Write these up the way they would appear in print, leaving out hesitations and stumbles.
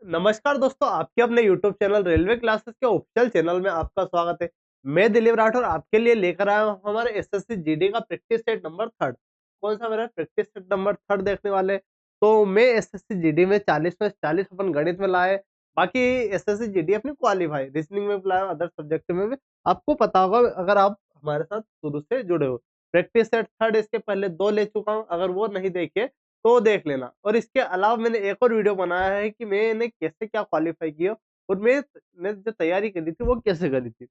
नमस्कार दोस्तों, आपके अपने YouTube चैनल रेलवे क्लासेस के ऑफिशियल चैनल में आपका स्वागत है। मैं दिलीप राठौर आपके लिए लेकर आया हूँ हमारे एसएससी जीडी का प्रैक्टिस सेट नंबर 3। कौन सा मेरा प्रैक्टिस सेट नंबर 3 देखने वाले। तो मैं एसएससी जीडी में 40 में 40 अपन गणित में लाए। बाकी एसएससी जीडी अपनी क्वालिफाई रीजनिंग में भी लाए, अदर सब्जेक्ट में भी। आपको पता होगा अगर आप हमारे साथ शुरू से जुड़े हो। प्रैक्टिस सेट 3 इसके पहले 2 ले चुका हूँ, अगर वो नहीं देखे तो देख लेना। और इसके अलावा मैंने एक और वीडियो बनाया है कि मैंने कैसे क्या क्वालिफाई किया और मैं जो तैयारी करी थी वो कैसे करी थी।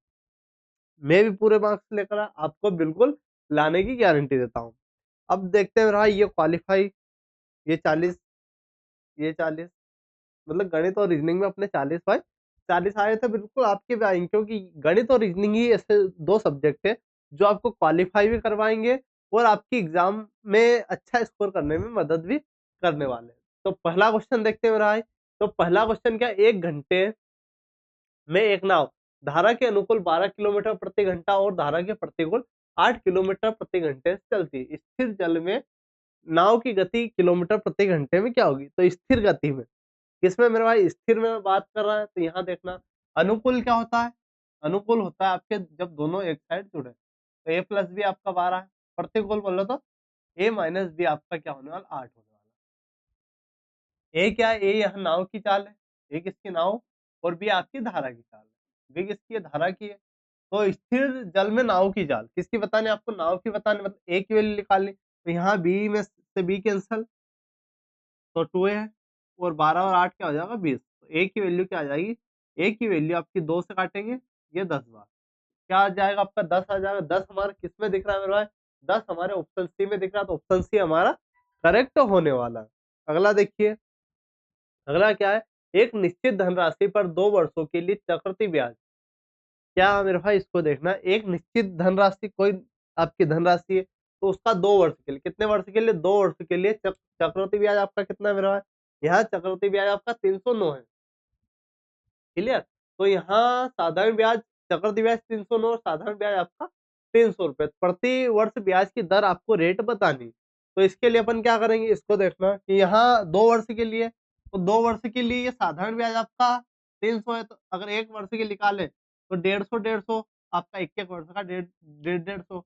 मैं भी पूरे मार्क्स लेकर आया, आपको बिल्कुल लाने की गारंटी देता हूँ। अब देखते हैं रहा ये क्वालिफाई, ये 40, ये 40, मतलब गणित और रीजनिंग में अपने 40 बाय 40 आए थे, बिल्कुल आपके भी आएंगे, क्योंकि गणित और रीजनिंग ही ऐसे 2 सब्जेक्ट है जो आपको क्वालिफाई भी करवाएंगे और आपकी एग्जाम में अच्छा स्कोर करने में मदद भी करने वाले हैं। तो पहला क्वेश्चन देखते हैं मेरा। तो पहला क्वेश्चन क्या, 1 घंटे में एक नाव धारा के अनुकूल 12 किलोमीटर प्रति घंटा और धारा के प्रतिकूल 8 किलोमीटर प्रति घंटे से चलती है। स्थिर जल में नाव की गति किलोमीटर प्रति घंटे में क्या होगी? तो स्थिर गति में, किसमें मेरे भाई, स्थिर में बात कर रहा है। तो यहाँ देखना, अनुकूल क्या होता है? अनुकूल होता है आपके जब दोनों एक साइड जुड़े। तो ए प्लस बी आपका 12 है। प्रतिकूल बोलो तो ए माइनस बी आपका क्या होने वाला? 8 होने वाला। ए क्या है? ए यहाँ नाव की चाल है, ए किसकी? नाव। और बी आपकी धारा की चाल है, बी किसकी है? धारा की है। तो स्थिर जल में नाव की चाल किसकी बतानी? आपको नाव की बतानी, मतलब ए की वैल्यू निकालनी। तो यहाँ बी में से बी कैंसल, तो 2a है। और 12 और 8 क्या हो जाएगा? 20। तो a की वैल्यू क्या आ जाएगी? a की वैल्यू आपकी 2 से काटेंगे, ये 10 बार क्या आ जाएगा? आपका 10 आ जाएगा। 10 हमारा किस में दिख रहा है मेरे भाई? 10 हमारे ऑप्शन सी में दिख रहा है, तो ऑप्शन सी हमारा करेक्ट होने वाला है। अगला देखिए, अगला क्या है? एक निश्चित धनराशि पर 2 वर्षों के लिए चक्रवृद्धि ब्याज, क्या मेरे भाई इसको देखना। एक निश्चित धनराशि, कोई आपकी धनराशि है, तो उसका 2 वर्ष के लिए, कितने वर्ष के लिए? 2 वर्ष के लिए चक्रवृद्धि ब्याज आपका कितना है मेरे भाई? यहाँ चक्रवृद्धि ब्याज आपका 309 है। क्लियर? तो यहाँ साधारण ब्याज, चक्रवृद्धि ब्याज 309 और साधारण ब्याज आपका 300 रुपए प्रति वर्ष ब्याज की दर आपको रेट बतानी। तो इसके लिए अपन क्या करेंगे, इसको देखना कि यहाँ 2 वर्ष के लिए, तो 2 वर्ष के लिए ये साधारण ब्याज आपका 300 है। तो अगर 1 वर्ष के निकाले तो 150 आपका, 1 वर्ष का 150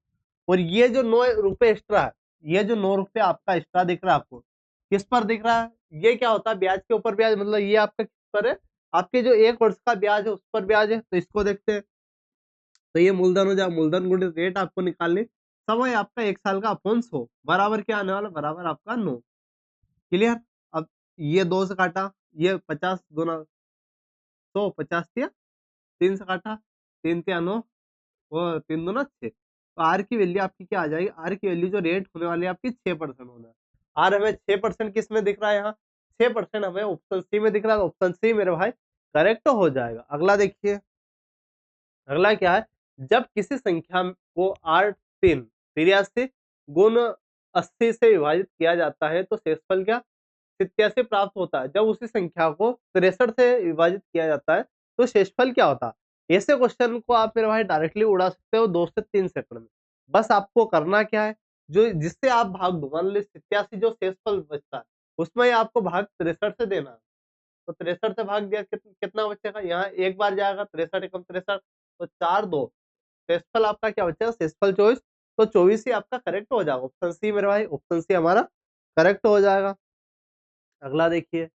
और ये जो 9 रुपए एक्स्ट्रा है, ये जो 9 रुपए आपका एक्स्ट्रा दिख रहा है आपको, किस पर दिख रहा है? ये क्या होता है? ब्याज के ऊपर ब्याज, मतलब ये आपका किस पर है? आपके जो 1 वर्ष का ब्याज है उस पर ब्याज है। तो इसको देखते हैं। तो ये मूलधन हो जाए, मूलधन गुणित रेट आपको निकालनी। समय आपका 1 साल का अपॉन 100 बराबर क्या आने वाला? बराबर आपका 9। क्लियर? अब ये 2 से काटा, ये 50 गुना 100, 50 तिया 3 से काटा, 3 तिया 9 और 3 दूना 6। तो आर की वैल्यू आपकी क्या आ जाएगी? आर की वैल्यू जो रेट होने वाली है आपकी 6% होना है। आर हमें 6% किस में दिख रहा है? यहाँ 6% हमें ऑप्शन सी में दिख रहा है। ऑप्शन सी मेरे भाई करेक्ट हो जाएगा। अगला देखिए, अगला क्या है? जब किसी संख्या को 8 3 83 गुण 80 से विभाजित किया जाता है तो शेषफल क्या? 87 प्राप्त होता है। जब उसी संख्या को 63 से विभाजित किया जाता है तो शेषफल क्या होता है? ऐसे क्वेश्चन को आप मेरे भाई डायरेक्टली उड़ा सकते हो 2 से 3 सेकंड में। बस आपको करना क्या है, जो जिससे आप भाग दो, मान लो 87 जो शेषफल बचता है उसमें आपको भाग 63 से देना है। तो 63 से भाग दिया, कितना बचेगा? यहाँ एक बार जाएगा, 63 एकम 63, तो 4 2, शेषफल आपका क्या बचेगा? शेषफल 24। तो 24 ही आपका करेक्ट हो जाएगा। ऑप्शन सी मेरे भाई, ऑप्शन सी हमारा करेक्ट हो जाएगा। अगला देखिए,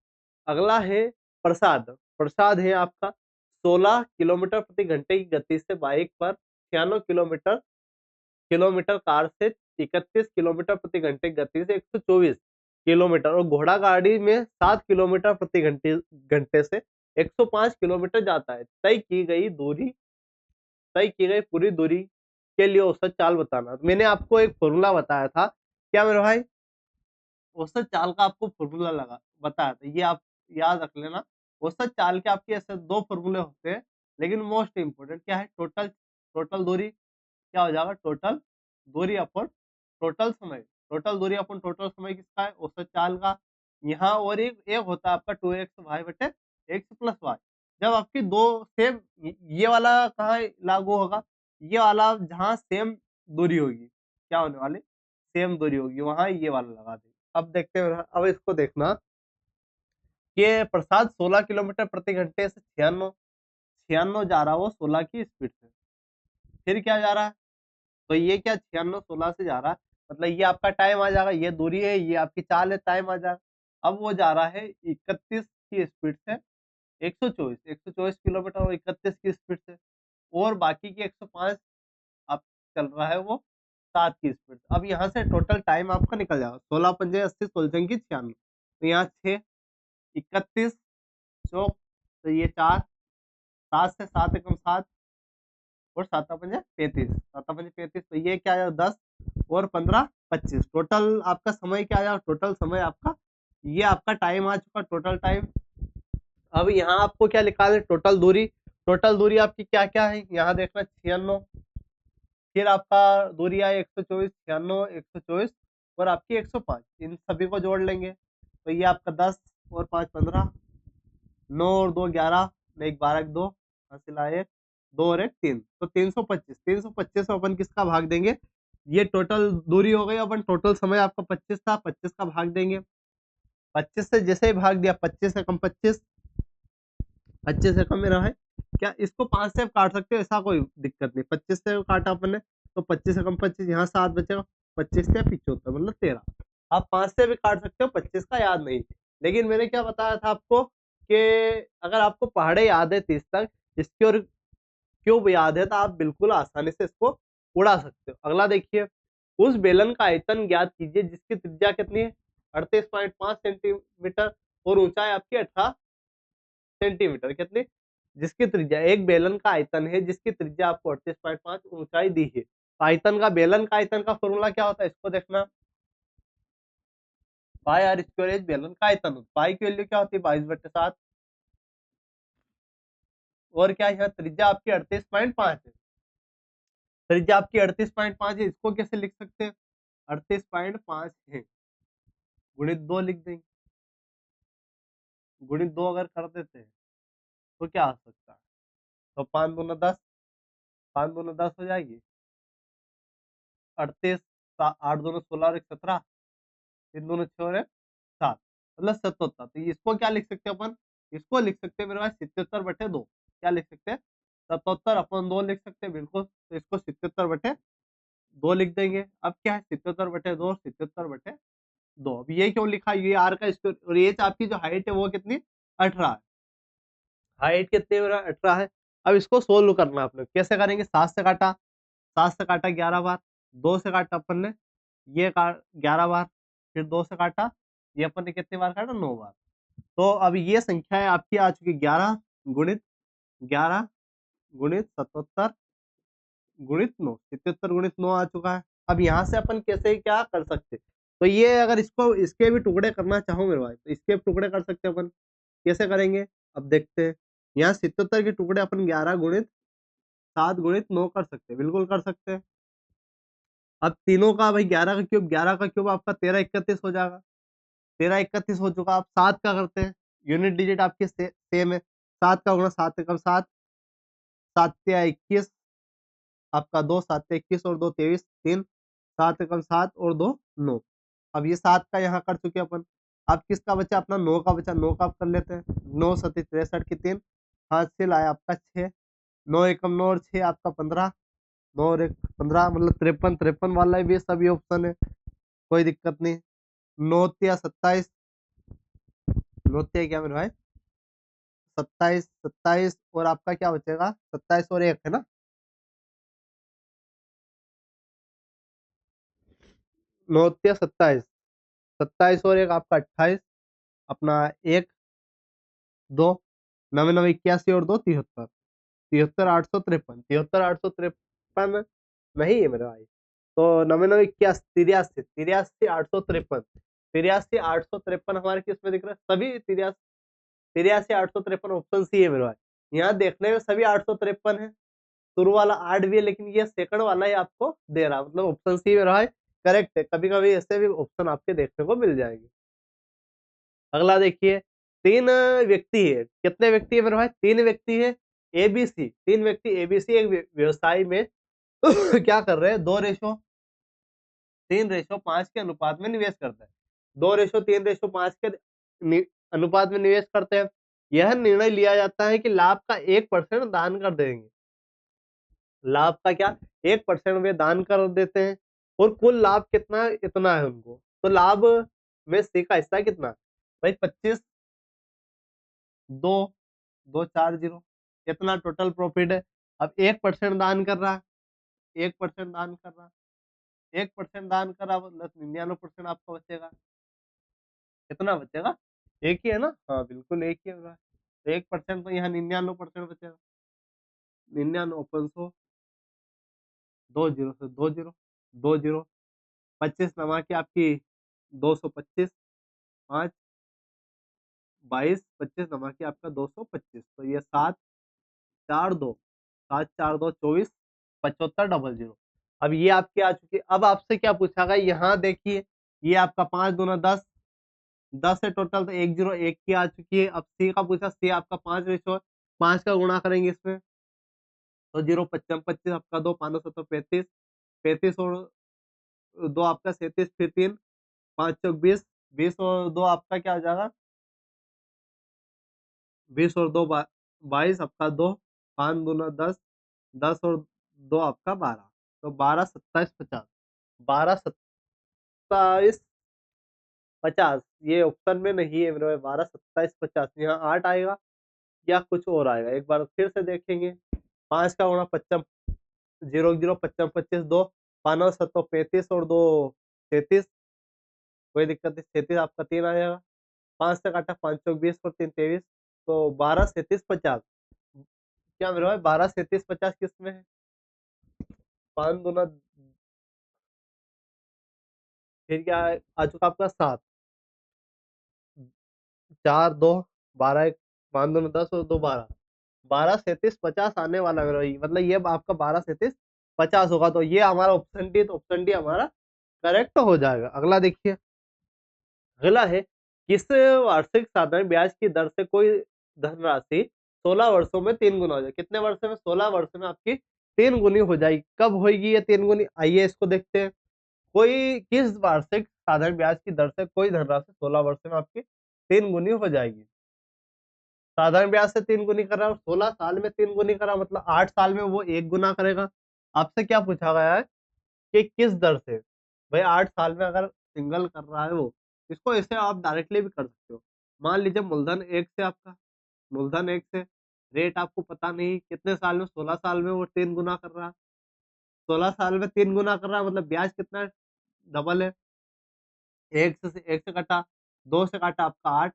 अगला है प्रसाद। प्रसाद है आपका 16 किलोमीटर प्रति घंटे की गति से बाइक पर, 96 किलोमीटर किलोमीटर कार से, 31 किलोमीटर प्रति घंटे की गति से 124 किलोमीटर और घोड़ा गाड़ी में 7 किलोमीटर प्रति घंटे घंटे से 105 किलोमीटर जाता है। तय की गई पूरी दूरी के लिए औसत चाल बताना। मैंने आपको एक फॉर्मूला बताया था, क्या मेरे भाई? औसत चाल का आपको फॉर्मूला लगा बताया था, ये आप याद रख लेना। औसत चाल के आपके ऐसे 2 फॉर्मूले होते हैं, लेकिन मोस्ट इंपोर्टेंट क्या है? टोटल, टोटल दूरी क्या हो जाएगा? टोटल दूरी अपॉन टोटल समय। टोटल दूरी अपॉन टोटल समय किसका है? औसत चाल का। यहाँ और एक होता है आपका 2x वाई बटे एक्स प्लस वाई। जब आपकी दो सेम, ये वाला कहाँ लागू होगा? ये वाला जहाँ सेम दूरी होगी, क्या होने वाली? सेम दूरी होगी, वहां ये वाला लगा देंगे। अब देखते हैं, अब इसको देखना कि प्रसाद 16 किलोमीटर प्रति घंटे से 96 जा रहा है वो 16 की स्पीड से। फिर क्या जा रहा है, तो ये क्या 96 16 से जा रहा है, मतलब ये आपका टाइम आ जाएगा, ये दूरी है, ये आपकी चाल है, टाइम आ जाएगा। अब वो जा रहा है 31 की स्पीड से 124 किलोमीटर और 31 की स्पीड से, और बाकी की 105 आप चल रहा है वो 7 की स्पीड से। अब यहाँ से टोटल टाइम आपका निकल जाएगा 16 पंजे 80 16 की 96, तो यहाँ 6 31 चौक, तो ये 4 7 से 7 एकम 7 और 7 पंजे 35 7 पंजे 35, तो ये क्या आया 10 और 15 25, टोटल आपका समय क्या आया, टोटल समय आपका ये आपका टाइम आ चुका टोटल टाइम। अब यहाँ आपको क्या निकालना है, टोटल दूरी आपकी क्या क्या है, यहाँ देखना 96, फिर आपका दूरी आए 124 96 124 और आपकी 105, इन सभी को जोड़ लेंगे तो ये आपका 10 और 5 15, 9 और 2 11, एक 12 एक 2 हासिल आए 2 और 1 3, तो 325 को अपन किसका भाग देंगे, ये टोटल दूरी हो गई, अपन टोटल समय आपका 25 था, 25 का भाग देंगे, 25 से जैसे ही भाग दिया 25 से कम 25, 25 से कम मेरा है क्या, इसको 5 से काट सकते हो, ऐसा कोई दिक्कत नहीं, 25 से काटा अपन ने तो 25 से कम 25, यहाँ 7 बचेगा, 25 से 75 मतलब 13, आप 5 से भी काट सकते हो, 25 का याद नहीं, लेकिन मैंने क्या बताया था आपको कि अगर आपको पहाड़े याद है 30 तक, इसकी और क्यूब याद है तो आप बिल्कुल आसानी से इसको उड़ा सकते हो। अगला देखिए, उस बेलन का आयतन ज्ञात कीजिए जिसकी त्रिज्या कितनी है 38.5 सेंटीमीटर और ऊंचाई आपकी 18 सेंटीमीटर, कितनी, जिसकी त्रिज्या, एक बेलन का आयतन है जिसकी त्रिज्या आपको 38.5 ऊंचाई दी है, आयतन का, बेलन का आयतन का फॉर्मूला क्या होता है इसको देखना, पाई आर स्क्वायर एज बेलन का आयतन, पाई की वैल्यू क्या होती है 22/7, और क्या है त्रिज्या आपकी 38.5 है, त्रिज्या आपकी 38.5 है, इसको कैसे लिख सकते हैं 38.5 है गुणित 2 लिख देंगे, गुणित 2 अगर कर देते हैं तो क्या आ सकता है, तो 5 दूना 10, 5 दूना 10 हो जाएगी 38, 8 दूना 16 और 1 17, 3 दूना 6 और 1 7, मतलब 77, तो इसको क्या लिख सकते हैं अपन, इसको लिख सकते हैं मेरे पास 77/2, क्या लिख सकते हैं 77 अपन 2 लिख सकते हैं बिल्कुल, तो इसको 77/2 लिख देंगे। अब क्या है 77/2 77/2, अब ये क्यों लिखा, ये आर का स्क्वायर, और ये आपकी जो हाइट है वो कितनी 18 है, हाइट कितनी है मेरा 18 है। अब इसको सोल्व करना है आपने, कैसे करेंगे, 7 से काटा, 7 से काटा 11 बार, 2 से काटा अपन ने ये 11 बार, फिर 2 से काटा, ये अपन ने कितनी बार काटा 9 बार, तो अब ये संख्या है आपकी आ चुकी 11 गुणित 77 गुणित 9, 77 गुणित 9 आ चुका है। अब यहाँ से अपन कैसे क्या कर सकते, तो ये अगर इसको इसके भी टुकड़े करना चाहो मेरे भाई तो इसके टुकड़े कर सकते हैं अपन, कैसे करेंगे अब देखते हैं, यहाँ 77 के टुकड़े अपन 11 गुणित 7 गुणित 9 कर सकते हैं, बिल्कुल कर सकते हैं। अब तीनों का भाई 11 का क्यूब आपका 13 31 हो जाएगा, 13 31 हो चुका, आप 7 का करते हैं, यूनिट डिजिट आपके सेम है, 7 का गुणा 7 एकम 7, 7 या 21 आपका 2 7 से 21 और 2 23 3 7 एकम 7 और 2 9, अब ये 7 का यहाँ कर चुके अपन, अब किसका बचा अपना 9 का बचा, 9 का आप कर लेते हैं, 9 7 63 की 3 हासिल आया आपका 6, 9 एकम 9 और 6 आपका 15, 9 और 1 15 मतलब 53 वाला भी सभी ऑप्शन है, कोई दिक्कत नहीं, 9 या 27, 9 क्या मेरे भाई 27 और आपका क्या बचेगा 27 और 1 है ना, 9 27, 27 और 1 आपका 28, अपना 1 2 नवे नवे 81 और 2 73, 73 853, 73 853 नहीं है मेरे भाई, तो नवे नवे 81 83 83 853, 83 853 हमारे किस में दिख रहा है, सभी 83 853 ऑप्शन सी है मेरे भाई, यहाँ देखने में सभी 853 है, शुरू वाला 8 भी है लेकिन ये सेकंड वाला ही आपको दे रहा, मतलब ऑप्शन सी मेरा भाई करेक्ट है, कभी कभी ऐसे भी ऑप्शन आपके देखने को मिल जाएंगे। अगला देखिए, 3 व्यक्ति है, कितने व्यक्ति है मेरे भाई 3 व्यक्ति है, एबीसी 3 व्यक्ति एबीसी एक व्यवसाय में क्या कर रहे हैं 2:3:5 के अनुपात में निवेश करता है, 2:3:5 के अनुपात में निवेश करते हैं। यह निर्णय लिया जाता है कि लाभ का 1% दान कर देंगे। लाभ का क्या 1% वे दान कर देते हैं और कुल लाभ कितना है? इतना है उनको। तो लाभ में सी का हिस्सा कितना भाई 25 2 240 कितना टोटल प्रॉफिट है। अब 1% दान कर रहा है 1% दान कर रहा है 1% दान कर रहा मतलब 99% आपका बचेगा। कितना बचेगा एक ही है ना। हाँ बिल्कुल एक ही होगा। तो 1% तो यहाँ 99% बचेगा। 99 अपन 100 2 जीरो से 2 जीरो 2 जीरो 25 नमा की आपकी 225 5 22 25 नमा की आपका 225 तो ये 7 4 2 7 4 2 24 75 00। अब ये आपकी आ चुकी है। अब आपसे क्या पूछा गया यहाँ देखिए ये आपका 5 दूना 10 10 है टोटल तो 1 0 1 की आ चुकी है। अब सी का पूछा सी आपका 5 रेशो 5 का गुणा करेंगे इसमें तो 0 25 25 आपका 2 5 7 35 35 और 2 आपका 37 फिर 3 5 चौक 20 20 और 2 आपका क्या हो जाएगा 20 और 2 22 आपका 2 5 दूना 10 10 और 2 आपका 12 तो 12 27 50 12 27 50 ये ऑप्शन में नहीं है मेरे भाई 12 27 50 यहाँ 8 आएगा या कुछ और आएगा एक बार फिर से देखेंगे 5 का गुणा 55 0 0 55 25 2 5 7 35 और 2 33 कोई दिक्कत नहीं 33 आपका 3 आ जाएगा 5 से काटा 5 चौक 20 और 3 23 तो 12 37 50 क्या मेरे भाई 12 37 50 किस में है 5 दूना फिर क्या आ चुका आपका 7 4 2 12 1 5 दूना 10 और 2 12 12 37 50 आने वाला मेरा भाई मतलब ये आपका 12 37 50 होगा तो ये हमारा ऑप्शन डी तो ऑप्शन डी हमारा करेक्ट हो जाएगा। अगला देखिए अगला है किस वार्षिक साधारण ब्याज की दर से कोई धनराशि 16 वर्षों में 3 गुना हो जाए। कितने वर्ष में 16 वर्ष में आपकी 3 गुनी हो जाएगी। कब होगी ये 3 गुनी आइए इसको देखते हैं। कोई किस वार्षिक साधारण ब्याज की दर से कोई धनराशि 16 वर्ष में आपकी 3 गुनी हो जाएगी। साधारण ब्याज से 3 गुनी कर रहा है 16 साल में 3 गुनी कर रहा मतलब 8 साल में वो 1 गुना करेगा। आपसे क्या पूछा गया है कि किस दर से भाई 8 साल में अगर सिंगल कर रहा है वो इसको ऐसे आप डायरेक्टली भी कर सकते हो। मान लीजिए मूलधन 1 से आपका मूलधन 1 से रेट आपको पता नहीं कितने साल में 16 साल में वो 3 गुना कर रहा है। 16 साल में 3 गुना कर रहा है मतलब ब्याज कितना है डबल है। 1 से कटा 2 से काटा आपका 8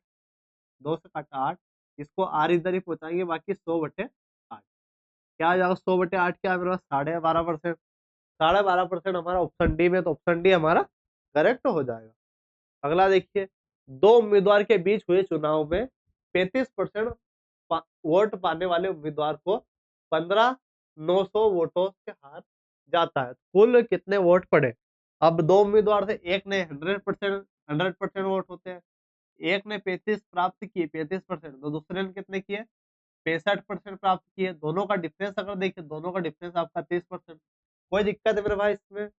2 से काटा 8 इसको आर इधर ही पहुंचाएंगे बाकी 100/8 क्या आ जाएगा 100/8 क्या है मेरे पास 12.5%। 12.5% हमारा ऑप्शन डी में तो ऑप्शन डी हमारा करेक्ट हो जाएगा। अगला देखिए दो उम्मीदवार के बीच हुए चुनाव में 35% वोट पाने वाले उम्मीदवार को 15,900 वोटों से हार जाता है। कुल कितने वोट पड़े। अब दो उम्मीदवार थे एक ने 100% वोट होते हैं एक ने 35 प्राप्त किए 35% तो दूसरे ने कितने किए 65% प्राप्त किए। दोनों का डिफरेंस अगर देखिए दोनों का डिफरेंस आपका 30%। कोई दिक्कत है मेरे भाई इसमें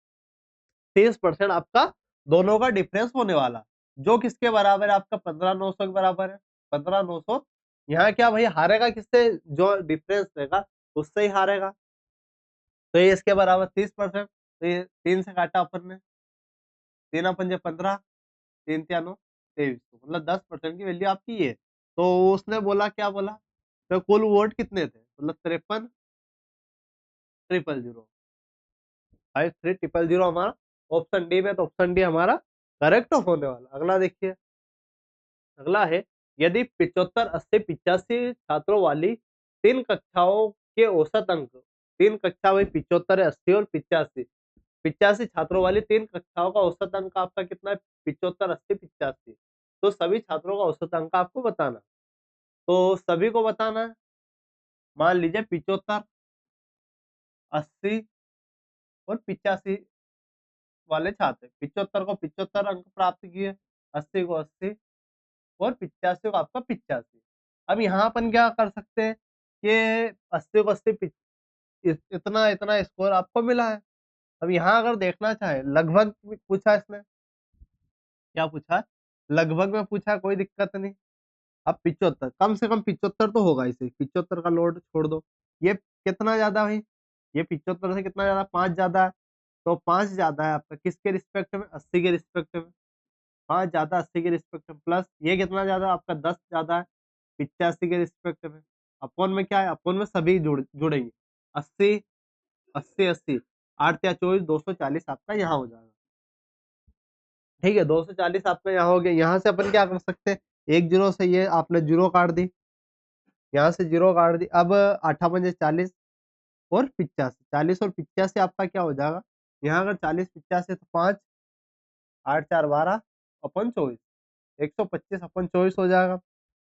30% आपका दोनों का डिफरेंस होने वाला जो किसके बराबर है आपका 15,900 के बराबर है 15,900। यहाँ क्या भाई हारेगा किससे जो डिफरेंस रहेगा उससे ही हारेगा। तो ये इसके बराबर 30% तो ये 3 से काटा अपन ने 3 पंजे 15 3 3 9 23 मतलब 10% की वैल्यू आपकी ये। तो उसने बोला क्या बोला तो कुल वोट कितने थे मतलब 53,000 53,000 हमारा ऑप्शन डी में तो ऑप्शन डी हमारा करेक्ट होने वाला। अगला देखिए अगला है यदि 75 80 85 छात्रों वाली 3 कक्षाओं के औसत अंक 3 कक्षा वही 75 80 और 85 85 छात्रों वाली 3 कक्षाओं का औसत अंक आपका कितना है 75 80 85 तो सभी छात्रों का औसत अंक आपको बताना। तो सभी को बताना है मान लीजिए 75 80 और 85 वाले छात्र 75 को 75 अंक प्राप्त किए 80 को 80 और 85 को आपका 85। अब यहाँ अपन क्या कर सकते हैं कि 80 को 80 इतना इतना स्कोर आपको मिला है। अब यहाँ अगर देखना चाहे लगभग पूछा इसने क्या पूछा लगभग में पूछा कोई दिक्कत नहीं अब 75 कम से कम 75 तो होगा इसे, 75 का लोड छोड़ दो। ये कितना ज्यादा भाई, ये 75 से कितना ज्यादा, 5 ज्यादा है। तो 5 ज्यादा है आपका किसके रिस्पेक्ट में, 80 के रिस्पेक्ट में। 5 ज्यादा 80 के रिस्पेक्ट में, प्लस ये कितना ज्यादा आपका 10 ज्यादा है 85 के रिस्पेक्ट में। अपोन में क्या है, अपोन में सभी जुड़ेंगे। 80 80 80 8 या 24 240 आपका यहाँ हो जाएगा। ठीक है, 240 आपका यहाँ हो गया। यहाँ से अपन क्या कर सकते हैं, एक जीरो से ये आपने जीरो काट दी, यहाँ से जीरो काट दी। अब 8×5 = 40 और 85, 40 और 85 आपका क्या हो जाएगा, यहाँ अगर 40 85 तो 5 8 4 12 अपन 24, 125 अपन 24 हो जाएगा।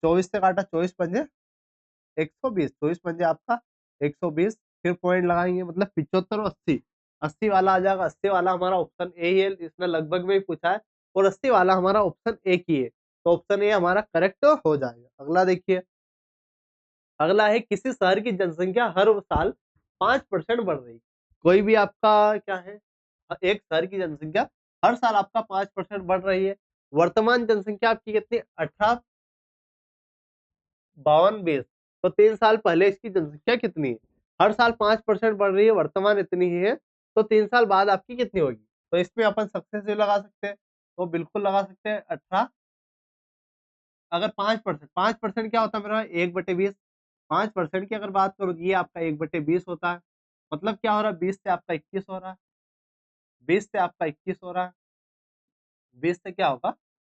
24 से काटा 24×5 120, 24×5 आपका 120। फिर पॉइंट लगाएंगे, मतलब 75 और 80, 80 वाला आ जाएगा। 80 वाला हमारा ऑप्शन ए ही है, इसने लगभग में ही पूछा है, और 80 वाला हमारा ऑप्शन ए की है, तो ऑप्शन ए हमारा करेक्ट हो जाएगा। अगला देखिए, अगला है किसी शहर की जनसंख्या हर साल 5% बढ़ रही है। कोई भी आपका क्या है, एक शहर की जनसंख्या हर साल आपका 5% बढ़ रही है। वर्तमान जनसंख्या आपकी कितनी, 1852। तो 3 साल पहले इसकी जनसंख्या कितनी है, हर साल 5% बढ़ रही है, वर्तमान इतनी ही है, तो 3 साल बाद आपकी कितनी होगी। तो इसमें अपन सक्सेसिव लगा सकते हैं, तो बिल्कुल लगा सकते हैं 18। अगर 5%, 5% क्या होता है मेरा, 1/20। 5% की अगर बात करूँ, ये आपका 1/20 होता है। मतलब क्या हो रहा है, 20 से आपका 21 हो रहा है, 20 से आपका 21 हो रहा है, 20 से क्या होगा,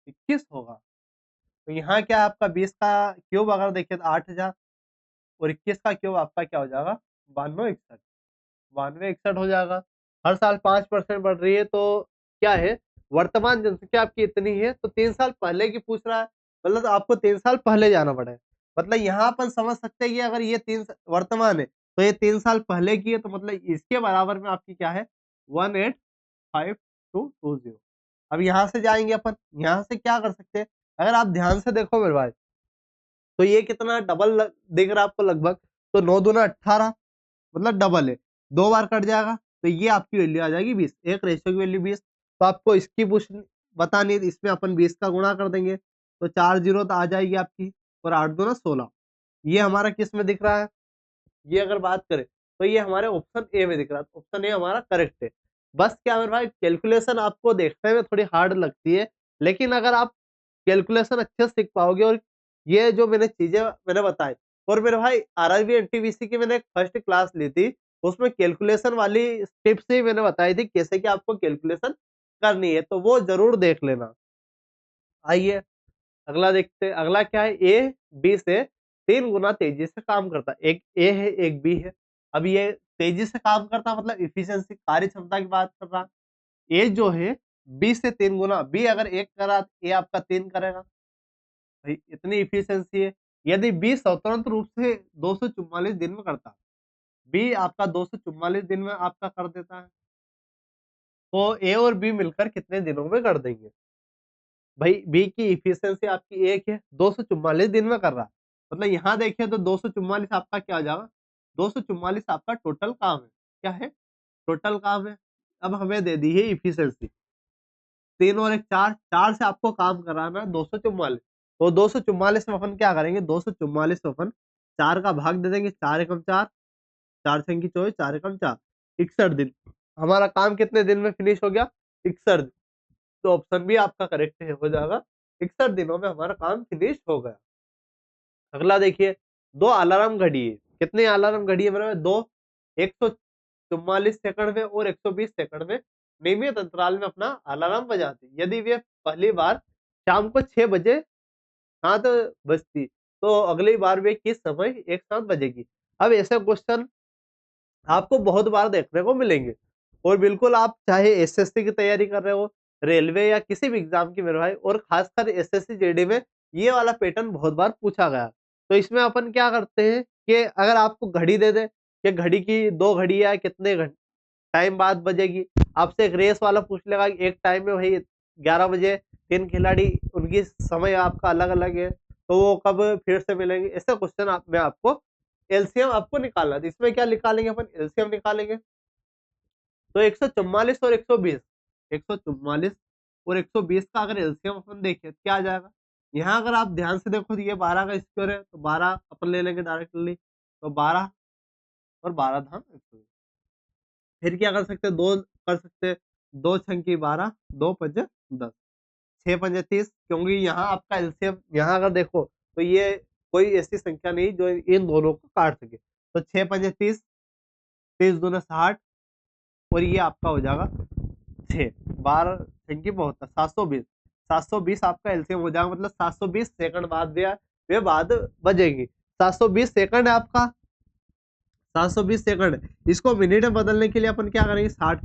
21 होगा। तो यहाँ क्या है आपका, 20 का क्यूब अगर देखें तो 8000, और 21 का क्यूब आपका क्या हो जाएगा, 9261, 9261 हो जाएगा। हर साल 5% बढ़ रही है, तो क्या है, वर्तमान जनसंख्या आपकी इतनी है, तो 3 साल पहले की पूछ रहा है, मतलब आपको 3 साल पहले जाना पड़ेगा। मतलब यहाँ अपन समझ सकते हैं कि अगर ये वर्तमान है, तो ये 3 साल पहले की है, तो मतलब इसके बराबर में आपकी क्या है, 185,220। अब यहाँ से जाएंगे अपन, यहाँ से क्या कर सकते हैं, अगर आप ध्यान से देखो मेरे भाई, तो ये कितना डबल दिख रहा है आपको लगभग, तो 9×2 = 18, मतलब डबल है, 2 बार कट जाएगा, तो ये आपकी वैल्यू आ जाएगी 20, एक रेशियो की वैल्यू 20। तो आपको इसकी पूछ बतानी है, इसमें अपन 20 का गुणा कर देंगे, तो 4 जीरो तो आ जाएगी आपकी, और 8×2 = 16। ये हमारा किस में दिख रहा है, ये अगर बात करें तो ये हमारे ऑप्शन ए में दिख रहा है, तो ऑप्शन ए हमारा करेक्ट है। बस क्या मेरे भाई, कैलकुलेशन आपको देखने में थोड़ी हार्ड लगती है, लेकिन अगर आप कैलकुलेशन अच्छे से सीख पाओगे, और ये जो मैंने चीजें मैंने बताई, और मेरे भाई आरआरबी एनटीपीसी की मैंने एक फर्स्ट क्लास ली थी, उसमें कैलकुलेशन वाली टिप्स ही मैंने बताई थी, कैसे कि आपको कैलकुलेशन करनी है, तो वो जरूर देख लेना। आइए अगला देखते हैं, अगला क्या है, ए बी से 3 गुना तेजी से काम करता है। एक ए है एक बी है। अब ये तेजी से काम करता मतलब इफिशियंसी कार्य क्षमता की बात कर रहा। ए जो है बी से 3 गुना, बी अगर एक करा ए आपका 3 करेगा, भाई इतनी इफिशियंसी है। यदि बी स्वतंत्र रूप से 244 दिन में करता, बी आपका 244 दिन में आपका कर देता है, तो ए और बी मिलकर कितने दिनों में कर देंगे। भाई बी की इफिशियंसी आपकी एक है, 244 दिन में कर रहा है, मतलब यहाँ देखिए तो 244 आपका क्या आ जाएगा, 244 आपका टोटल काम है। क्या है, टोटल काम है। अब हमें दे दी है इफिशियंसी 3 और 1 4, 4 से आपको काम कराना है 244, तो 244 में अपन क्या करेंगे, 244 में अपन 4 का भाग दे देंगे, 4 एकम 4, 4 छंगी 24, 4 एकम 4, 61 दिन। हमारा काम कितने दिन में फिनिश हो गया, 61 दिन। तो ऑप्शन भी आपका करेक्ट है, हो जाएगा 61 दिनों में हमारा काम फिनिश हो गया। अगला देखिए, 2 अलार्म घड़ी है। कितने अलार्म घड़ी है मेरे में, 2 144 सेकंड में और 120 सेकंड में नियमित अंतराल में अपना अलार्म बजाती है। यदि वे पहली बार शाम को 6 बजे 7 बजती, तो अगली बार वे किस समय एक साथ बजेगी। अब ऐसे क्वेश्चन आपको बहुत बार देखने को मिलेंगे, और बिल्कुल आप चाहे एसएससी की तैयारी कर रहे हो, रेलवे या किसी भी एग्जाम की मेरे भाई, और खासकर एसएससी जीडी में ये वाला पैटर्न बहुत बार पूछा गया। तो इसमें अपन क्या करते हैं कि अगर आपको घड़ी दे दे कि घड़ी की 2 घड़ियां कितने टाइम बाद बजेगी, आपसे एक रेस वाला पूछ लेगा कि एक टाइम में भाई 11 बजे 3 खिलाड़ी, उनकी समय आपका अलग अलग है, तो वो कब फिर से मिलेंगे। ऐसे क्वेश्चन में आपको एलसीएम आपको निकालना है। तो इसमें क्या निकालेंगे अपन, एलसीएम निकालेंगे, तो 144 और 120, 144 और 120 का अगर एलसीएम अपन देखें तो क्या आ जाएगा, यहाँ अगर आप ध्यान से देखो तो ये 12 का स्क्वायर है, तो 12 अपन ले लेंगे डायरेक्टली, तो 12 और 12 धाम 120। फिर क्या कर सकते हैं, 2 कर सकते हैं, 2 छंकी 12, 2 पंजे 10, 6 पंजे 30, क्योंकि यहाँ आपका एलसीएम यहाँ अगर देखो तो ये कोई ऐसी संख्या नहीं जो इन दोनों को काट सके। तो 6 पंजे 30, 30 दूने 60 और ये आपका हो जाएगा 6, 12 छंकी 72, 720, 720 आपका एलसीएम हो जाएगा, मतलब 720 सेकंड बाद वे बाद बजेगी। 720 सेकंड है आपका, 720 सेकंड। इसको मिनट में बदलने के लिए अपन क्या करेंगे, 60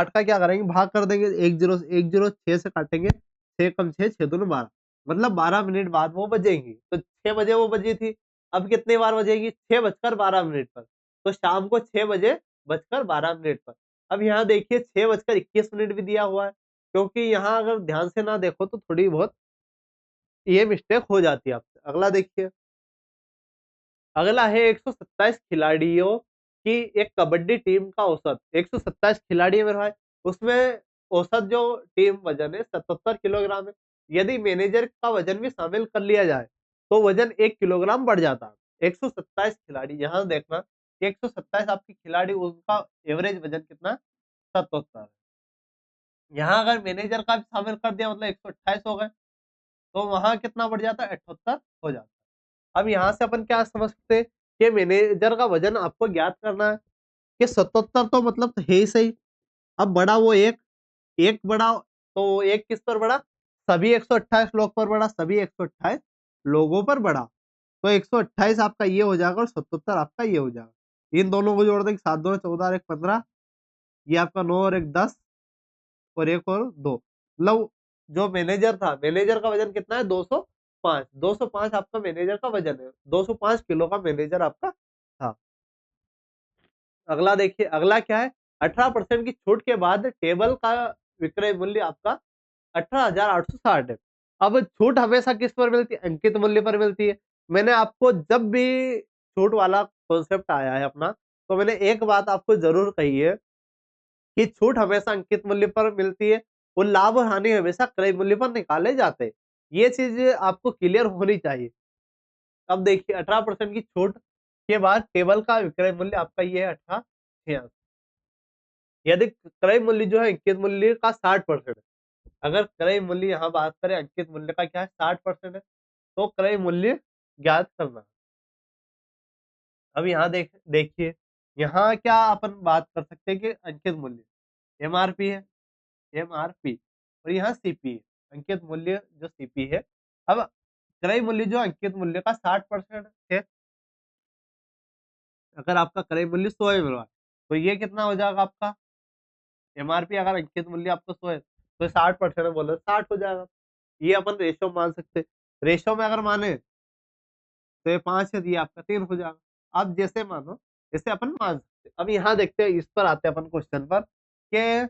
का क्या करेंगे, भाग कर देंगे, 106 से काटेंगे, 6 कम 6, 6 दूनी 12, मतलब 12 मिनट बाद वो बजेगी। तो 6 बजे वो बजी थी, अब कितनी बार बजेगी, 6:12 पर। तो शाम को 6:12 पर। अब यहाँ देखिए 6:21 भी दिया हुआ है, क्योंकि यहाँ अगर ध्यान से ना देखो तो थोड़ी बहुत ये मिस्टेक हो जाती है आपसे। अगला देखिए, अगला है 127 खिलाड़ियों की एक कबड्डी टीम का औसत। 127 खिलाड़ी है मेरे भाई, उसमें औसत जो टीम वजन है 77 किलोग्राम है। यदि मैनेजर का वजन भी शामिल कर लिया जाए तो वजन 1 किलोग्राम बढ़ जाता है। 127 खिलाड़ी, यहाँ देखना कि 127 आपके खिलाड़ी, उनका एवरेज वजन कितना है, 77। यहाँ अगर मैनेजर का भी शामिल कर दिया मतलब 128 हो गए, तो वहां कितना बढ़ जाता है, 78 हो जाता है। अब यहाँ से अपन क्या समझ सकते हैं कि मैनेजर का वजन आपको ज्ञात करना है, कि 77 तो मतलब है ही सही। अब बड़ा वो एक एक बड़ा, तो एक किस पर बड़ा, सभी 128 लोग पर बड़ा, सभी 128 लोगों पर बड़ा। तो 128 आपका ये हो जाएगा और 77 आपका ये हो जाएगा। इन दोनों को जोड़ देंगे, 7 दूनी 14 और 1 15, ये आपका 9 और 1 10 और 1 और 2, मतलब जो मैनेजर था, मैनेजर का वजन कितना है, 205। 205 आपका मैनेजर का वजन है, 205 किलो का मैनेजर आपका था। अगला देखिए, अगला क्या है, 18% की छूट के बाद टेबल का विक्रय मूल्य आपका 18,860 है। अब छूट हमेशा किस पर मिलती है, अंकित मूल्य पर मिलती है। मैंने आपको जब भी छूट वाला कॉन्सेप्ट आया है अपना, तो मैंने एक बात आपको जरूर कही है कि छूट हमेशा अंकित मूल्य पर मिलती है और लाभ और हानि हमेशा क्रय मूल्य पर निकाले जाते हैं। ये चीज आपको क्लियर होनी चाहिए। अब देखिए 18% की छूट के बाद टेबल का विक्रय मूल्य आपका ये है 18,86। यदि क्रय मूल्य जो है अंकित मूल्य का 60% है, अगर क्रय मूल्य यहाँ बात करें अंकित मूल्य का क्या है, 60% है, तो क्रय मूल्य ज्ञात करना है। अब यहाँ देखिए, यहाँ क्या अपन बात कर सकते हैं कि अंकित मूल्य एमआरपी है, एमआरपी, और यहाँ सीपी है, अंकित मूल्य जो सीपी है। अब क्रय मूल्य जो अंकित मूल्य का 60% है, अगर आपका क्रय मूल्य 100 है मेरे पास, तो ये कितना हो जाएगा आपका, एमआरपी अगर अंकित मूल्य आपको 100 है तो 60% बोले 60 हो जाएगा। ये अपन रेशो मान सकते हैं। रेशो में अगर माने तो ये 5 है, तो ये आपका 3 हो जाएगा। आप जैसे मानो जैसे अपन मान सकते हैं। अब यहाँ देखते हैं, इस पर आते हैं अपन क्वेश्चन पर, कि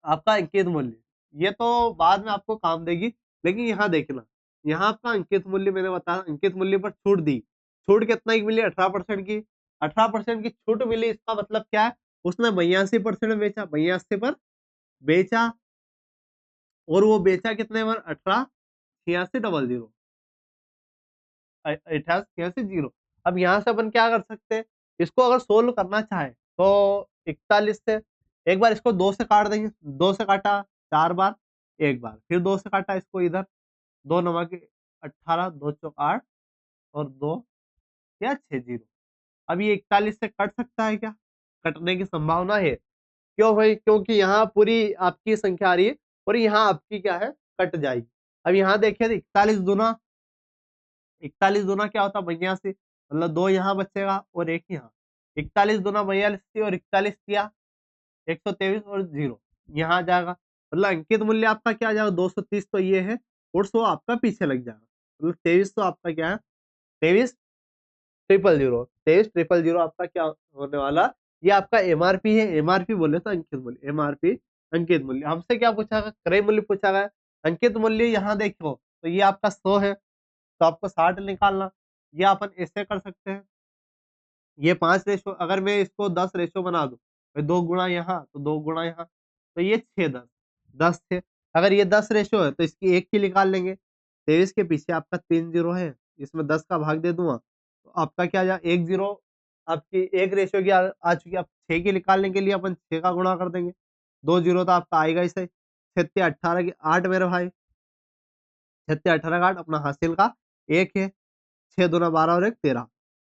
आपका अंकित मूल्य ये तो बाद में आपको काम देगी, लेकिन यहाँ देखना, यहाँ आपका अंकित मूल्य मैंने बताया, अंकित मूल्य पर छूट दी, छूट कितना की मिली, 18% की, 18% की छूट मिली, इसका मतलब क्या है, उसने 82% बेचा, 82 पर बेचा, और वो बेचा कितने पर, 18,86,00, 88,86,0। अब यहाँ से अपन क्या कर सकते हैं, इसको अगर सोल्व करना चाहे तो 41 से एक बार इसको 2 से काट देंगे, 2 से काटा 4 बार, एक बार फिर 2 से काटा, इसको इधर 2 नवा के 18, 2 चौक 8 और 2 या 6 जीरो। अब ये 41 से कट सकता है क्या, कटने की संभावना है। क्यों भाई, क्योंकि यहाँ पूरी आपकी संख्या आ रही है और यहाँ आपकी क्या है, कट जाएगी। अब यहाँ देखिए 41 दूना क्या होता है, 82, मतलब 2 यहाँ बचेगा और 1 यहाँ। 41 दूना 42 और 41 किया 123 और 0 यहाँ आ जाएगा, मतलब अंकित मूल्य आपका क्या आ जाएगा, 230 तो ये है और 100 आपका पीछे लग जाएगा, मतलब 23 तो आपका क्या है, 23,000 आपका क्या होने वाला, ये आपका एमआरपी है। एमआरपी बोले तो अंकित मूल्य, एमआरपी अंकित मूल्य। हमसे क्या पूछा गया, क्रय मूल्य पूछा गया। अंकित मूल्य यहाँ देखो तो ये आपका 100 है, तो आपको 60 निकालना, ये अपन ऐसे कर सकते हैं, ये 5 रेशो, अगर मैं इसको 10 रेशो बना दूं, 2 गुणा यहाँ तो 2 गुणा यहाँ, तो ये 6 10 10 थे। अगर ये 10 रेशियो है तो इसकी 1 की निकाल लेंगे। 23 के पीछे आपका 3 जीरो है, इसमें 10 का भाग दे दूँगा, तो आपका क्या आ जाएगा 1 जीरो आपकी 1 रेशियो की आ चुकी है। अब 6 की निकालने के लिए अपन 6 का गुणा कर देंगे। 2 जीरो तो आपका आएगा ही सही। 6 18 की 8 मेरे भाई, 6 18 का 8 अपना हासिल का 1 है। 6 दूना 12 और 1 13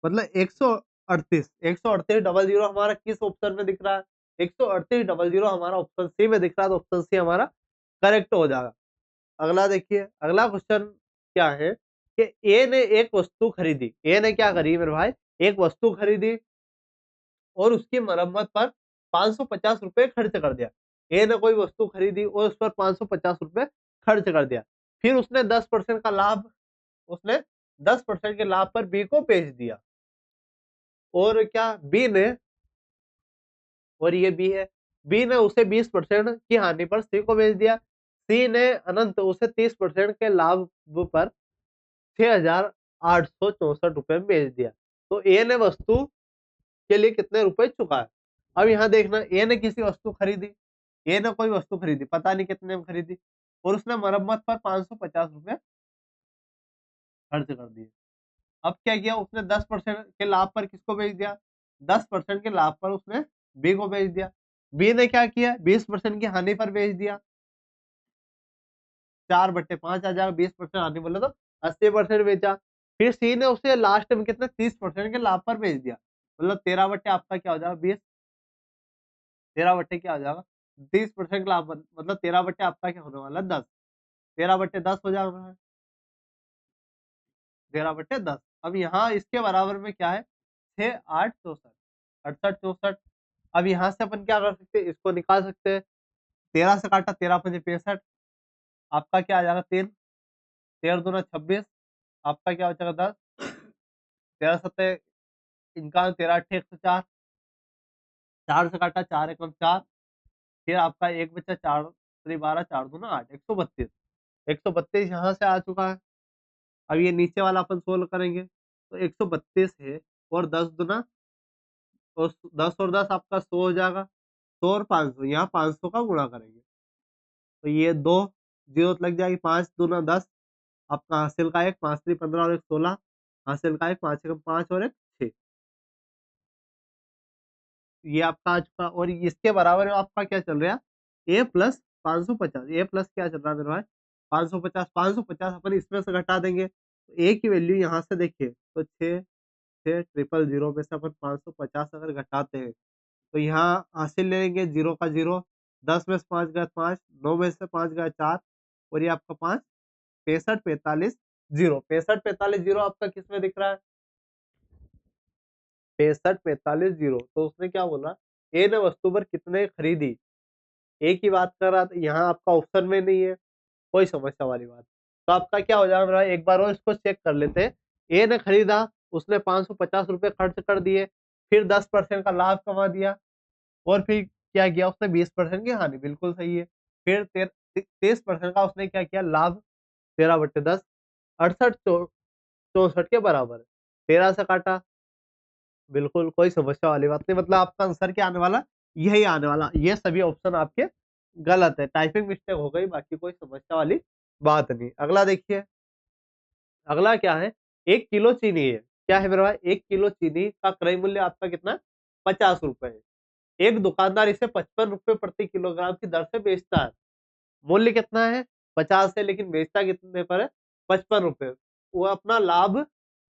मतलब 138 138 डबल जीरो हमारा किस ऑप्शन में दिख रहा है? 138 डबल जीरो हमारा ऑप्शन सी में दिख रहा है, तो ऑप्शन सी हमारा करेक्ट हो जाएगा। अगला देखिए, अगला क्वेश्चन क्या है कि ए ने एक वस्तु खरीदी। ए ने क्या करी मेरे भाई? एक वस्तु खरीदी और उसकी मरम्मत पर 550 रुपए खर्च कर दिया। ए ने कोई वस्तु खरीदी और उस पर 550 रुपए खर्च कर दिया। फिर उसने 10% का लाभ उसने 10% के लाभ पर बी को बेच दिया। और क्या बी ने और ये बी है, बी ने उसे 20% की हानि पर सी को बेच दिया। सी ने अनंत उसे 30% के लाभ पर 6,864 रुपए में बेच दिया। तो ए ने वस्तु के लिए कितने रुपए चुकाए? अब यहाँ देखना, ए ने किसी वस्तु खरीदी, ए ने कोई वस्तु खरीदी, पता नहीं कितने में खरीदी और उसने मरम्मत पर 550 रुपए खर्च कर दिए। अब क्या किया उसने 10% के लाभ पर किसको बेच दिया? 10% के लाभ पर उसने बी को बेच दिया। बी ने क्या किया? 20% की हानि पर बेच दिया। 4/5 आ जाएगा, 20% हानि बोले तो 80% बेचा। फिर सी ने उसे लास्ट में कितने 30% के लाभ पर बेच दिया। मतलब 13 आपका क्या हो जाएगा 20, 13 क्या हो जाएगा 30% लाभ मतलब 13 आपका क्या होने वाला है 10, 13/10 हो जाएगा 13/10। अब यहाँ इसके बराबर में क्या है 6 8 64 68 64। अब यहाँ से अपन क्या कर सकते हैं, इसको निकाल सकते हैं। 13 से काटा 13 पंजे 65, आपका क्या आ जाएगा 3, 13 दूना 26, आपका क्या हो जाएगा 10, 13 सत्ते 51, 13 अट्ठे 104, 4 से काटा 4 एकम 4, फिर आपका एक बचा 4 3 12 4 दूना 8 132, 132 यहाँ से आ चुका है। अब ये नीचे वाला अपन सोल्व करेंगे तो 132 है और 10 दूना और 10 और 10 आपका 100 हो जाएगा। 100 और 500 यहाँ 500 का गुणा करेंगे तो ये 2 जीरो लग जाएगी। 5 दूना 10, आपका हासिल का 1, 5 3 15 और 1 16, हासिल का 1, 5 एकम 5 और 1 6, ये आपका आ चुका। और इसके बराबर में आपका क्या चल रहा है ए प्लस 550, ए प्लस क्या चल रहा है मेरे भाई 550, 550 अपन इसमें से घटा देंगे तो ए की वैल्यू यहाँ से देखिए तो 6 6 ट्रिपल जीरो में से अपन 550 अगर घटाते हैं तो यहाँ हासिल लेंगे जीरो का जीरो, 10 में से 5 गया 5, 9 में से 5 गया 4 और ये आपका 5 65 45 जीरो, 65 45 जीरो आपका किस में दिख रहा है 65 45 जीरो। तो उसने क्या बोला ए ने वस्तु पर कितने खरीदी, ए की बात कर रहा था, यहाँ आपका ऑप्शन में नहीं है, कोई समस्या वाली बात। तो आपका क्या हो जाएगा मेरा एक बार और इसको चेक कर लेते हैं। ए ने खरीदा, उसने 550 रुपए खर्च कर दिए, फिर 10% का लाभ कमा दिया और फिर क्या किया उसने 20% की हानि, बिल्कुल सही है। फिर 30% का उसने क्या किया लाभ, 13/10 68 64 के बराबर है। 13 से काटा, बिल्कुल कोई समस्या वाली बात नहीं, मतलब आपका आंसर क्या आने वाला यही आने वाला। ये सभी ऑप्शन आपके गलत है, टाइपिंग मिस्टेक हो गई, बाकी कोई समस्या वाली बात नहीं। अगला देखिए, अगला क्या है 1 किलो चीनी है। क्या है मेरे भाई 1 किलो चीनी का क्रय मूल्य आपका कितना है 50 रुपए है। एक दुकानदार इसे 55 रुपए प्रति किलोग्राम की दर से बेचता है। मूल्य कितना है 50 है लेकिन बेचता कितने पर है 55 रुपए। वो अपना लाभ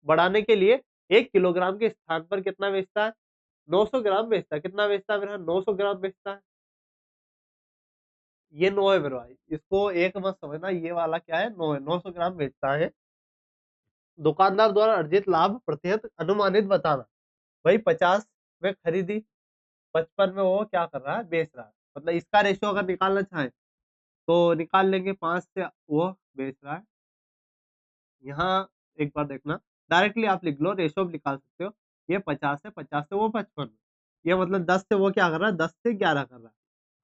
बढ़ाने के लिए 1 किलोग्राम के स्थान पर कितना बेचता है 900 ग्राम बेचता है। कितना बेचता है मेरा 900 ग्राम बेचता है। ये 9 है मेरे भाई, इसको एक मत समझना, ये वाला क्या है 9 है, 900 ग्राम बेचता है। दुकानदार द्वारा अर्जित लाभ प्रतिशत अनुमानित बताना। भाई 50 में खरीदी, 55 में वो क्या कर रहा है बेच रहा है, मतलब इसका रेशियो अगर निकालना चाहे तो निकाल लेंगे। 5 से वो बेच रहा है, यहाँ एक बार देखना, डायरेक्टली आप लिख लो, रेशियो भी निकाल सकते हो। ये 50 है, 50 से वो 55, ये मतलब 10 से वो क्या कर रहा है 10 से 11 कर रहा है।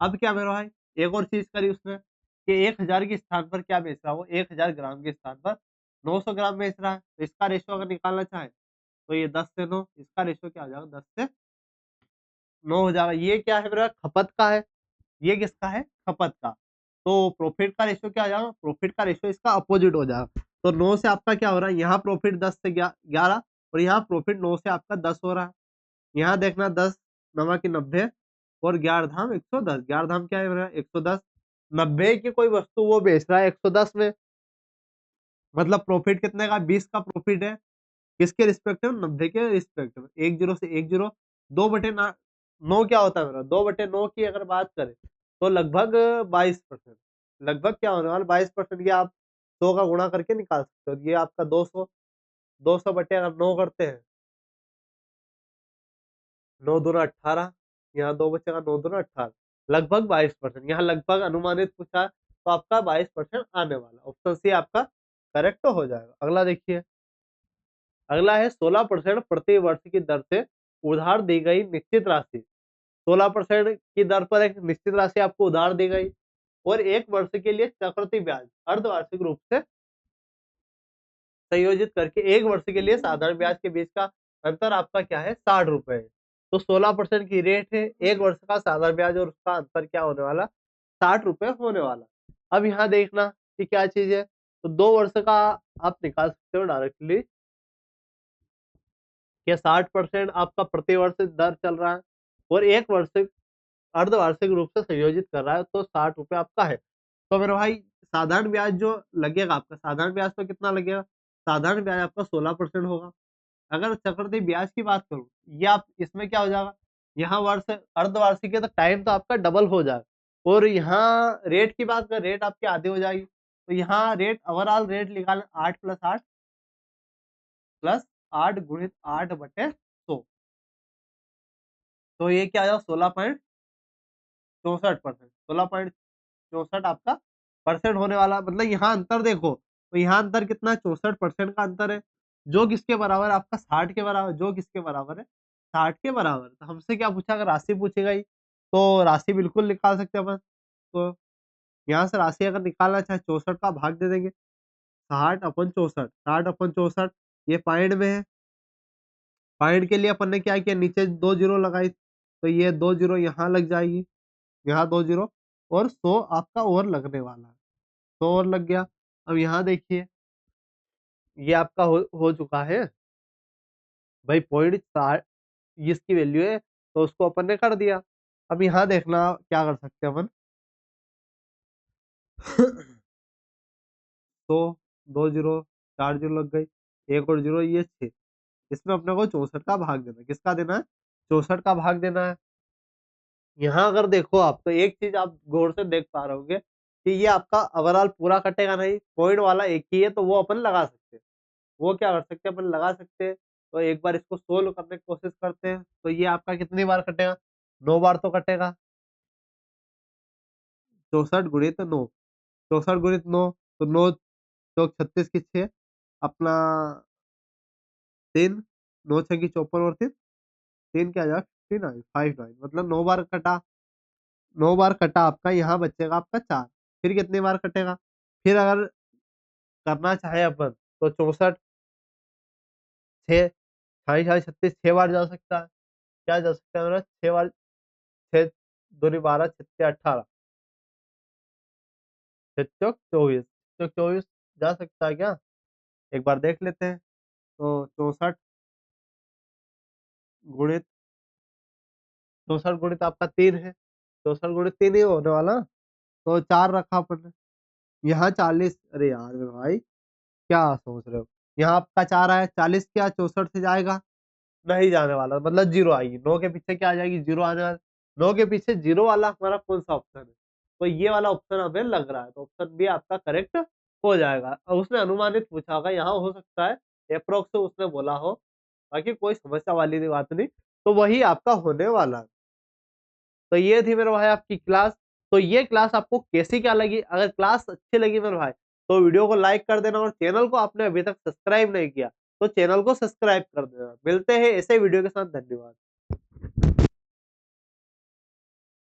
अब क्या मेरा भाई एक और चीज करी उसने कि 1000 के स्थान पर क्या बेच रहा है वो 1000 ग्राम के स्थान पर 900 ग्राम बेच रहा है। तो इसका रेशियो अगर निकालना चाहे तो ये 10 से 9, इसका रेशियो क्या हो जाएगा 10 से 9 हो जाएगा। ये क्या है मेरा खपत का है, ये किसका है खपत का। तो प्रॉफिट का रेशियो क्या आ जाएगा, प्रॉफिट का रेशियो इसका अपोजिट हो जाएगा। तो 9 से आपका क्या हो रहा है, यहाँ प्रॉफिट 10 से 11 और यहाँ प्रॉफिट 9 से आपका 10 हो रहा है। यहाँ देखना 10 नवा की 90 और 11 धाम 110, 11 धाम क्या है 110, 90 की कोई वस्तु वो बेच रहा है 110 में, मतलब प्रॉफिट कितने का, 20 का प्रॉफिट है, किसके रिस्पेक्टिव, 90 के रिस्पेक्टिव। एक जीरो से एक जीरो, 2/9 क्या होता है मेरा, 2/9 की अगर बात करें तो लगभग 22%, लगभग क्या होने वाला 22%, ये आप 100 का गुणा करके निकाल सकते हो। ये आपका 200, 200 बटे अगर 9 करते हैं, 9 दूना 18, यहाँ 2 बचेगा, 9 दूना 18, लगभग 22%, यहाँ लगभग अनुमानित पूछा है, तो आपका 22% आने वाला, ऑप्शन सी आपका करेक्ट हो जाएगा। अगला देखिए, अगला है 16% प्रति वर्ष की दर से उधार दी गई निश्चित राशि। 16% की दर पर एक निश्चित राशि आपको उधार दी गई और 1 वर्ष के लिए चक्रवृद्धि ब्याज अर्धवार्षिक रूप से संयोजित करके 1 वर्ष के लिए साधारण ब्याज के बीच का अंतर आपका क्या है, 60 रुपए है। तो 16% की रेट है, 1 वर्ष का साधारण ब्याज और उसका अंतर क्या होने वाला, 60 रुपए होने वाला। अब यहाँ देखना कि क्या चीज है, तो 2 वर्ष का आप निकाल सकते हो डायरेक्टली, कि 60% आपका प्रति वर्ष दर चल रहा है और 1 वर्ष अर्धवार्षिक रूप से संयोजित कर रहा है, तो 60 रुपए आपका है। तो मेरे भाई साधारण ब्याज जो लगेगा आपका, साधारण ब्याज तो कितना लगेगा, साधारण ब्याज आपका 16% होगा। अगर चक्रवृद्धि ब्याज की बात करूं, ये आप इसमें क्या हो जाएगा, यहाँ वर्ष अर्धवार्षिक है तो टाइम तो आपका डबल हो जाएगा और यहाँ रेट की बात करें, रेट आपकी आधी हो जाएगी। तो यहाँ रेट ओवरऑल रेट निकालें, 8 प्लस 8 गुणित 8/100, तो ये क्या आ जाएगा 16.64%, 16.64 आपका परसेंट होने वाला, मतलब यहाँ अंतर देखो, तो यहाँ अंतर कितना है, 64% का अंतर है, जो किसके बराबर है आपका, 60 के बराबर, जो किसके बराबर है, 60 के बराबर। तो हमसे क्या पूछा, अगर राशि पूछी गई तो राशि बिल्कुल निकाल सकते हैं अपन। तो यहाँ से राशि अगर निकालना चाहे 64 का भाग दे देंगे, 60/64, 60/64, ये पॉइंट में है, पॉइंट के लिए अपन ने क्या किया, नीचे 2 जीरो लगाई, तो ये 2 जीरो यहाँ लग जाएगी, यहाँ 2 जीरो और 100 आपका और लगने वाला है, 100 और लग गया। अब यहाँ देखिए, ये आपका हो चुका है भाई, पॉइंट 60 इसकी वैल्यू है, तो उसको अपन ने कर दिया। अब यहाँ देखना क्या कर सकते हैं अपन, 100, 2 जीरो, 4 जीरो लग गई, एक और जीरो, ये 6, इसमें अपने को 64 का भाग देना है, किसका देना है, 64 का भाग देना है। यहाँ अगर देखो आप, तो एक चीज आप गौर से देख पा रहे होंगे कि ये आपका ओवरऑल पूरा कटेगा नहीं, पॉइंट वाला एक ही है, तो वो अपन लगा सकते हैं, वो क्या कर सकते हैं अपन लगा सकते हैं। तो एक बार इसको सोल्व करने की कोशिश करते हैं, तो ये आपका कितनी बार कटेगा, 9 बार तो कटेगा, 64 गुणित 9, 64 गुणित 9, तो 9 चौक 36 की 6, अपना 3, 9 6 की 54 और 3, 3 क्या जाएगा 59, 59, मतलब 9 बार कटा, 9 बार कटा आपका, यहाँ बचेगा आपका 4, फिर कितनी बार कटेगा, फिर अगर करना चाहे अपन तो 64, 6, 36, 6 बार जा सकता है, क्या जा सकता है मेरा, 6 बार, 6 दूनी 12, 6 18, 6 चौक 24, 24 जा सकता है क्या, एक बार देख लेते हैं। तो 64 गुणित, 64 गुणित आपका 3 है, 64 गुणित 3 ही होने वाला, तो 4 रखा अपन ने, यहाँ 40, अरे यार मेरे भाई क्या सोच रहे हो, यहाँ आपका 4 आया, 40 क्या 64 से जाएगा, नहीं जाने वाला, मतलब जीरो आएगी, 9 के पीछे क्या आ जाएगी, जीरो आने वाला, 9 के पीछे जीरो वाला हमारा कौन सा ऑप्शन है, तो ये वाला ऑप्शन हमें लग रहा है, तो ऑप्शन बी आपका करेक्ट हो जाएगा। और उसने अनुमानित पूछा होगा, यहाँ हो सकता है अप्रोक्स उसने बोला हो, बाकी कोई समस्या वाली बात नहीं, तो वही आपका होने वाला है। तो ये थी मेरे भाई आपकी क्लास। तो ये क्लास आपको कैसी क्या लगी, अगर क्लास अच्छी लगी मेरे भाई तो वीडियो को लाइक कर देना और चैनल को आपने अभी तक सब्सक्राइब नहीं किया तो चैनल को सब्सक्राइब कर देना। मिलते हैं ऐसे वीडियो के साथ, धन्यवाद।